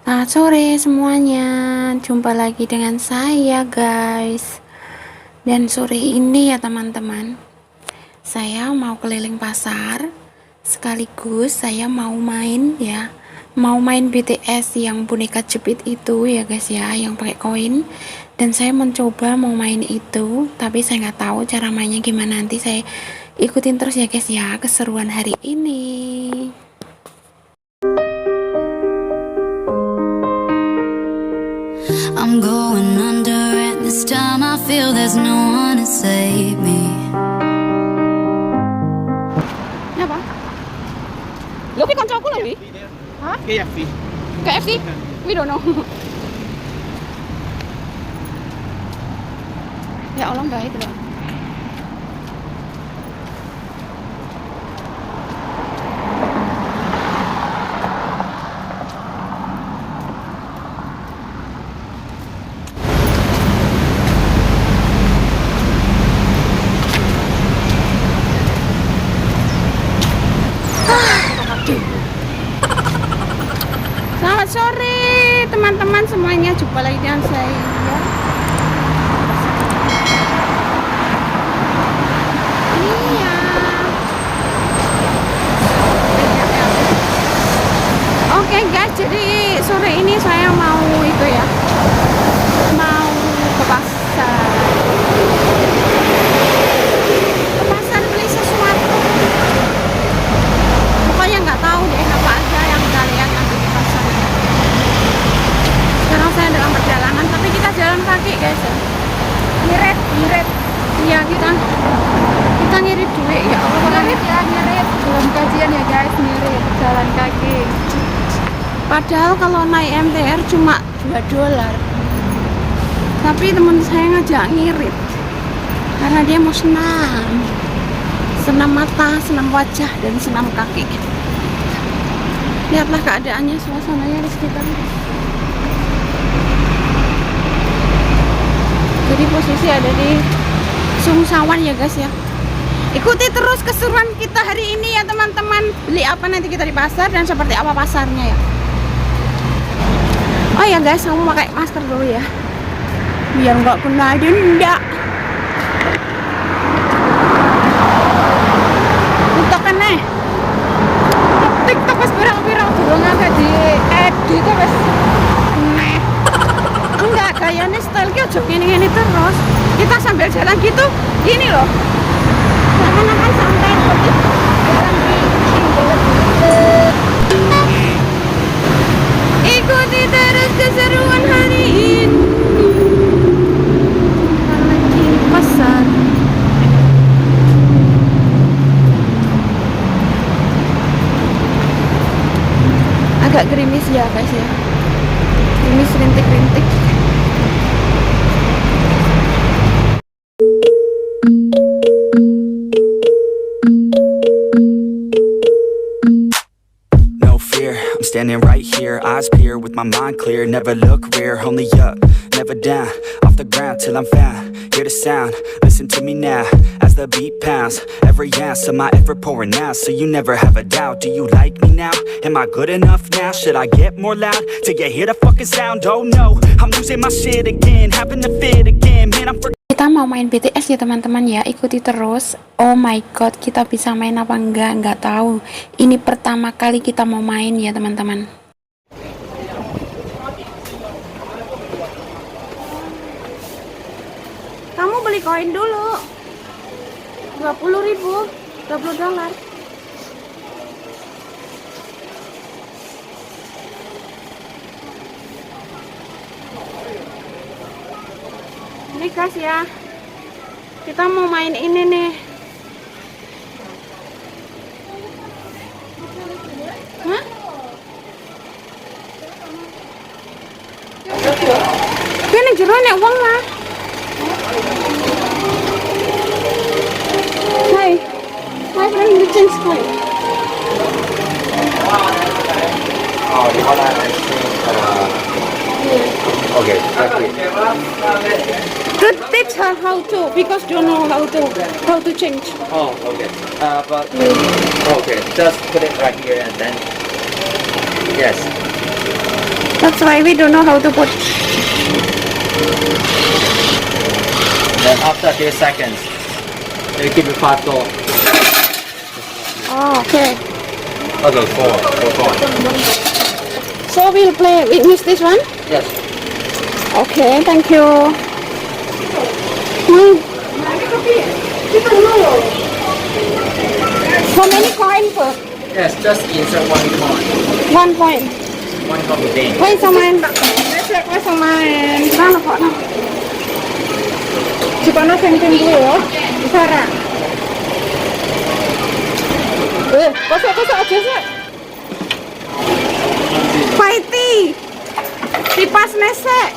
Selamat sore semuanya, jumpa lagi dengan saya guys. Dan sore ini ya teman-teman, saya mau keliling pasar, sekaligus saya mau main ya, mau main BTS yang boneka cepit itu ya guys ya, yang pakai koin. Dan saya mencoba mau main itu, tapi saya nggak tahu cara mainnya gimana. Nanti saya ikutin terus ya guys ya, keseruan hari ini. I'm going under and this time I feel there's no one to save me. Ini apa? Lo pi koncoku lho wi? Hah? KFC. KFC? We don't know. Ya Allah baik loh. Selamat sore teman-teman semuanya, jumpa lagi dengan saya. Iya. Oke guys, jadi sore ini saya mau itu ya, mau ke pasar. Ke pasar beli sesuatu. Pokoknya nggak tahu deh apa aja yang kita lihat nanti di pasar. Sekarang saya dalam perjalanan, tapi kita jalan kaki guys ya. Ngirit. Iya kita ngirit duit ya. Ngirit ya, ngirit. Belum kajian ya guys, ngirit. Jalan kaki. Padahal kalau naik MTR cuma $2. Tapi teman saya ngajak ngirit. Karena dia mau senam. Senam mata, senam wajah, dan senam kaki. Lihatlah keadaannya, suasananya di sekitar. Jadi posisi ada di Sungsawan ya guys ya. Ikuti terus keseruan kita hari ini ya teman-teman. Beli apa nanti kita di pasar dan seperti apa pasarnya ya. Oh ya guys, kamu pakai masker dulu ya, biar nggak kena denda. Tiktokan nih. TikTok pas pirang-pirang durungan di edit wes. Nah, enggak, gayanya style aja gini terus. Kita sambil jalan gitu, gini loh. Seakan-akan santai seperti jalan di ikuti terus keseruan hari ini. Kita lagi di pasar. Agak gerimis ya guys ya. Gerimis rintik-rintik. No fear, I'm standing right here, eyes peer with my mind clear, never look rear, only up, never down, off the ground till I'm found, hear the sound, listen to me now, as the beat pounds, every ounce of my effort pouring out, so you never have a doubt, do you like me now, am I good enough now, should I get more loud, till you hear the fucking sound, oh no, I'm losing my shit again, having to fit again, man I'm Kita mau main BTS ya teman-teman ya, ikuti terus. Oh my god, kita bisa main apa enggak tahu. Ini pertama kali kita mau main ya teman-teman. Kamu beli koin dulu, 20.000, $20. Ini guys ya, kita mau main ini nih. Hah? Ini jero nek uang lah. Hai, my friend, you change coin. Oh, you wanna exchange? Okay, thank you. To teach her how to, because don't know how to change. Oh, okay. But okay, just put it right here and then yes. That's why we don't know how to put. Then after 3 seconds, you keep it 5 go. Oh, okay. Okay, 4. So we'll play with this one? Yes. Okay, thank you. How many coin per? Yes, just insert 1 coin. 1 coin. 1 coin per game. Quay xong em. Quay xong em. Đó là khỏi. Chỉ có nó thêm dulu ya. Bisa ra. Kosok aja sih. Fighty. Tipas nesek.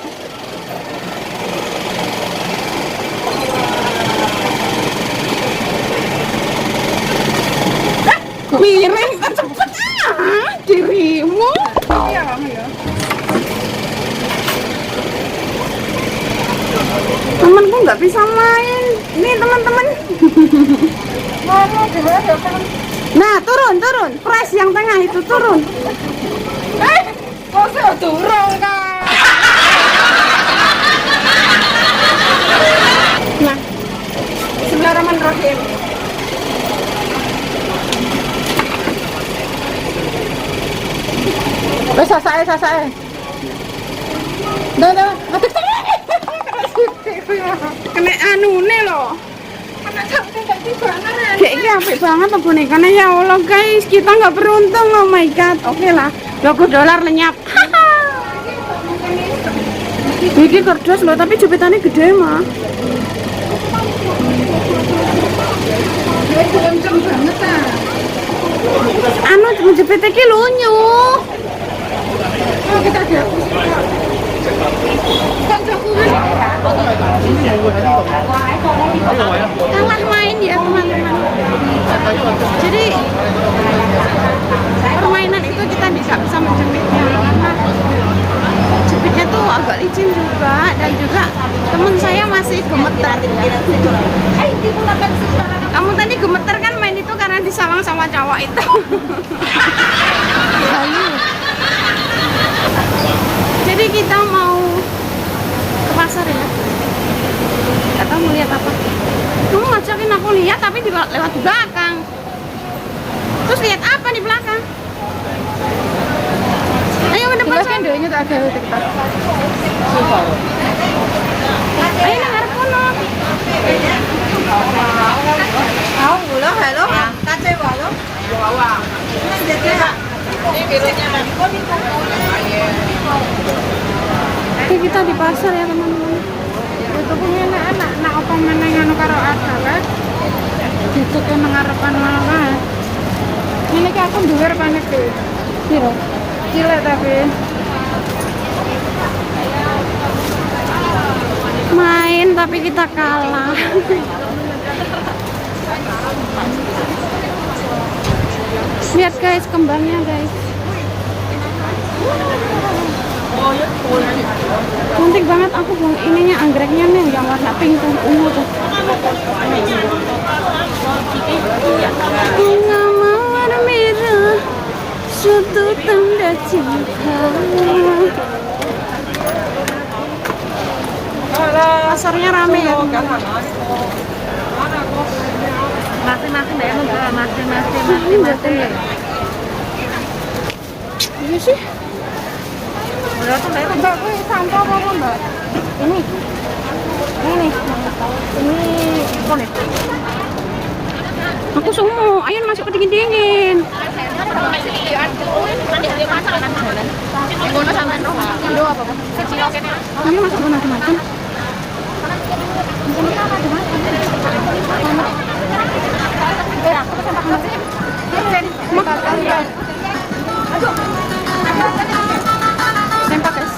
Miring cepet dirimu. Iya kamu ya. Temenku nggak bisa main. Nih teman-teman. Nah turun. Press yang tengah itu turun. Kok saya turun kan? Nah, Bismillahirrahmanirrahim. Wes sasae. Dah. Kena anune lho. Kayak ini apik banget tuh bonekanya, ya Allah guys, kita nggak beruntung. Oh my god. Oke lah, $20 lenyap. Ini kardus loh, tapi jepitannya gede mah. Anu menjepit iki lunyu. Oh, kita ada. Kalah main ya teman-teman. Jadi permainan itu kita bisa menjepitnya karena jepitnya tuh agak licin juga, dan juga temen saya masih gemeter. Kamu tadi gemeter kan main itu karena disawang sama cowok itu. Jadi kita mau ke pasar ya. Gak tahu mau lihat apa. Kamu ngajakin aku lihat tapi lewat belakang. Terus lihat apa di belakang? Ayo ke depan sana. Videonya tak ada TikTok. Ayo nang arep kono. Mau lo halo. Kace wae. Wawa. Oke, kita di pasar ya teman-teman. Itu punya anak apa meneng anu karo ada gitu ke mengarepan malah. Ini kayak aku dhuwur banget tuh. Piro? Cilik tapi. Main tapi kita kalah. Lihat guys, kembangnya guys. Cantik banget. Aku buang ininya, anggreknya nih yang warna pink tuh, ungu tuh. Bunga mawar merah, suatu tanda cinta. Pasarnya rame ya. Mati. Iya sih. Mbak, sampah apa mbak? Ini boleh. Aku semua, ayo masuk ke dingin. Ayo masuk ke macam-macam. Sempak guys.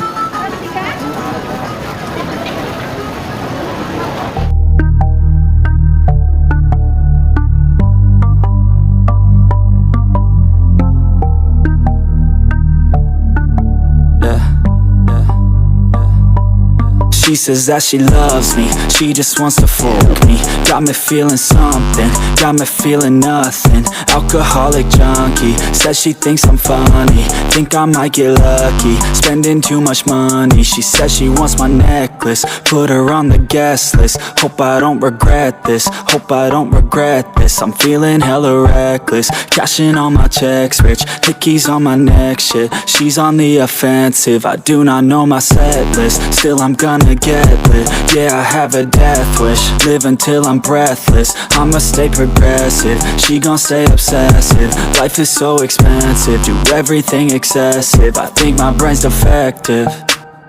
She says that she loves me, she just wants to fuck me. Got me feeling something, got me feeling nothing. Alcoholic junkie, says she thinks I'm funny. Think I might get lucky, spending too much money. She says she wants my necklace, put her on the guest list. Hope I don't regret this, hope I don't regret this. I'm feeling hella reckless, cashing all my checks rich. Hickeys on my neck, shit, she's on the offensive. I do not know my set list, still I'm gonna get lit. Yeah, I have a death wish, live until I'm breathless. I'ma stay progressive, she gon' stay obsessive. Life is so expensive, do everything excessive. I think my brain's defective,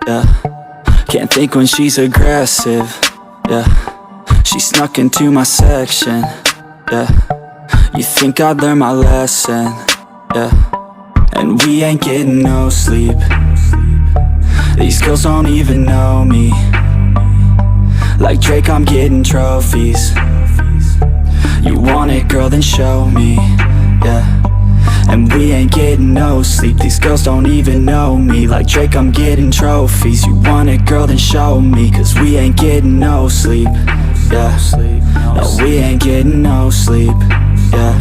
yeah. Can't think when she's aggressive, yeah. She snuck into my section, yeah. You think I'd learn my lesson, yeah. And we ain't getting no sleep. These girls don't even know me. Like Drake, I'm getting trophies. You want it, girl, then show me, yeah. And we ain't getting no sleep. These girls don't even know me. Like Drake, I'm getting trophies. You want it, girl, then show me. Cause we ain't getting no sleep, yeah. No, we ain't getting no sleep, yeah.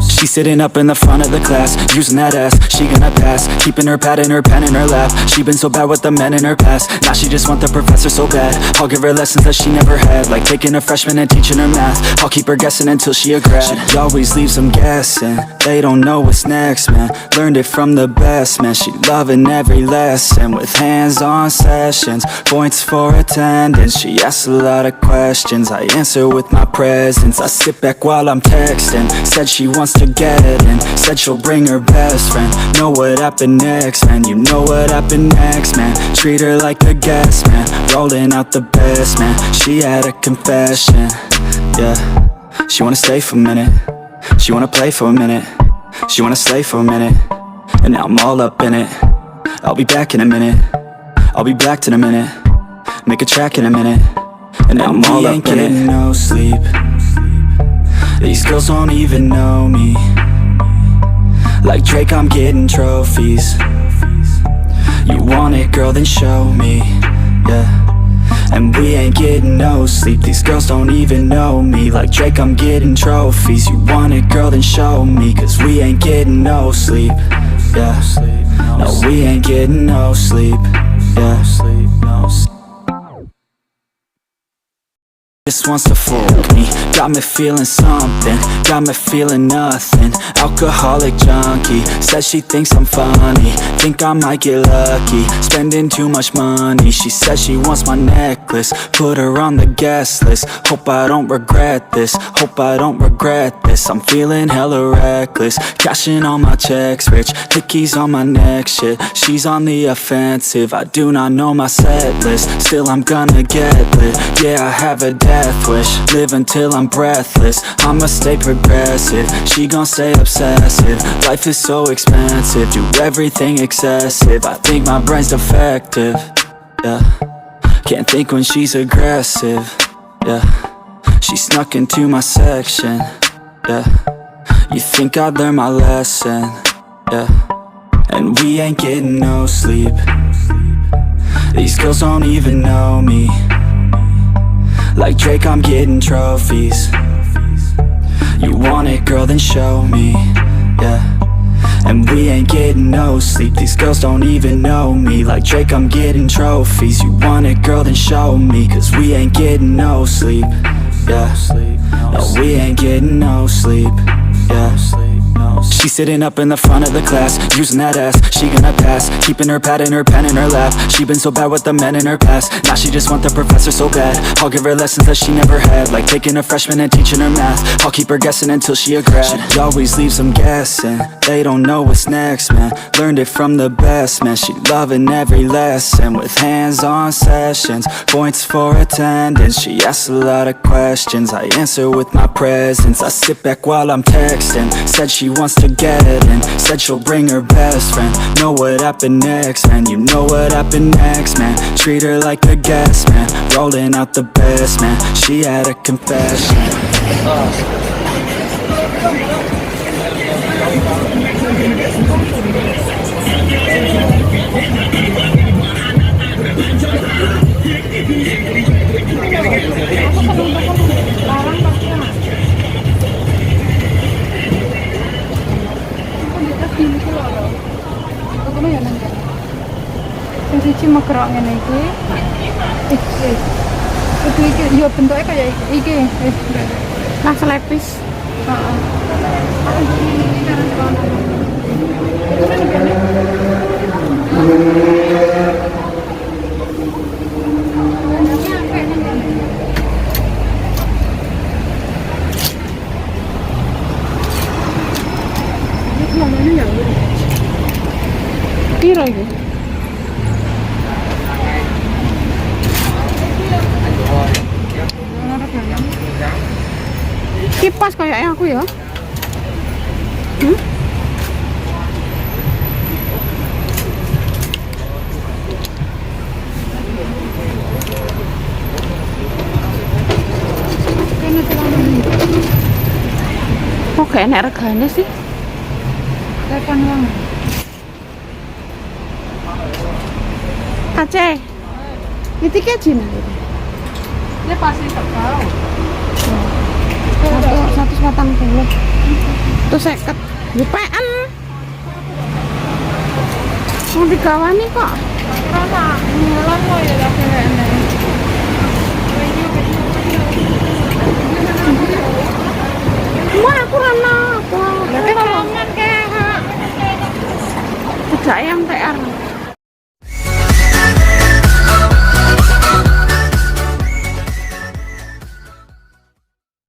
She's sitting up in the front of the class, using that ass, she gonna pass. Keeping her pad and her pen in her lap. She been so bad with the men in her past. Now she just want the professor so bad. I'll give her lessons that she never had, like taking a freshman and teaching her math. I'll keep her guessing until she a grad. She always leaves them guessing, they don't know what's next, man. Learned it from the best, man. She loving every lesson, with hands-on sessions, points for attendance. She asks a lot of questions, I answer with my presence. I sit back while I'm texting, said she wants to get in, said she'll bring her best friend. Know what happened next, man. You know what happened next, man. Treat her like a guest, man. Rolling out the best, man. She had a confession, yeah. She wanna stay for a minute, she wanna play for a minute, she wanna slay for a minute, and now I'm all up in it. I'll be back in a minute, I'll be back in a minute. Make a track in a minute, and now I'm all up in it. No sleep. These girls don't even know me. Like Drake, I'm getting trophies. You want it, girl, then show me, yeah. And we ain't getting no sleep. These girls don't even know me. Like Drake, I'm getting trophies. You want it, girl, then show me. Cause we ain't getting no sleep, yeah. No, we ain't getting no sleep, yeah. Just wants to fuck me, got me feeling something, got me feeling nothing. Alcoholic junkie, says she thinks I'm funny. Think I might get lucky, spending too much money. She says she wants my necklace, put her on the guest list. Hope I don't regret this, hope I don't regret this. I'm feeling hella reckless, cashing all my checks rich. Hickeys on my neck, shit, she's on the offensive. I do not know my set list, still I'm gonna get lit. Yeah, I have a death wish, live until I'm breathless. I'ma stay progressive, she gon' stay obsessive. Life is so expensive, do everything excessive. I think my brain's defective, yeah. Can't think when she's aggressive, yeah. She snuck into my section, yeah. You think I'd learn my lesson, yeah. And we ain't getting no sleep. These girls don't even know me. Like Drake, I'm getting trophies. You want it, girl, then show me, yeah. And we ain't getting no sleep. These girls don't even know me. Like Drake, I'm getting trophies. You want it, girl, then show me. Cause we ain't getting no sleep, yeah. No, we ain't getting no sleep, yeah. She's sitting up in the front of the class, using that ass, she gonna pass. Keeping her pad and her pen in her lap. She been so bad with the men in her past. Now she just want the professor so bad. I'll give her lessons that she never had, like taking a freshman and teaching her math. I'll keep her guessing until she a grad. She always leaves them guessing, they don't know what's next, man. Learned it from the best, man. She loving every lesson, with hands-on sessions, points for attendance. She asks a lot of questions, I answer with my presence. I sit back while I'm texting, said she wants to get in, said she'll bring her best friend. Know what happened next, man. You know what happened next, man. Treat her like a guest, man. Rolling out the best, man. She had a confession. Sing siji mekrok ngene iki. Iki yo bentuknya kayak iki. Mas lepis. Heeh. Piro iki? Kipas kayaknya aku ya. Kok kayak enak regane sih? Tekan wong. Aceh. Iki kecil. Dia pasti tahu. 140. Itu 50. Jupean. Mau digawani kok. Rasa ngulang kok ya tak kene. Wah, aku rana apa? Tapi kalau aman kayak Tidak ayam TR.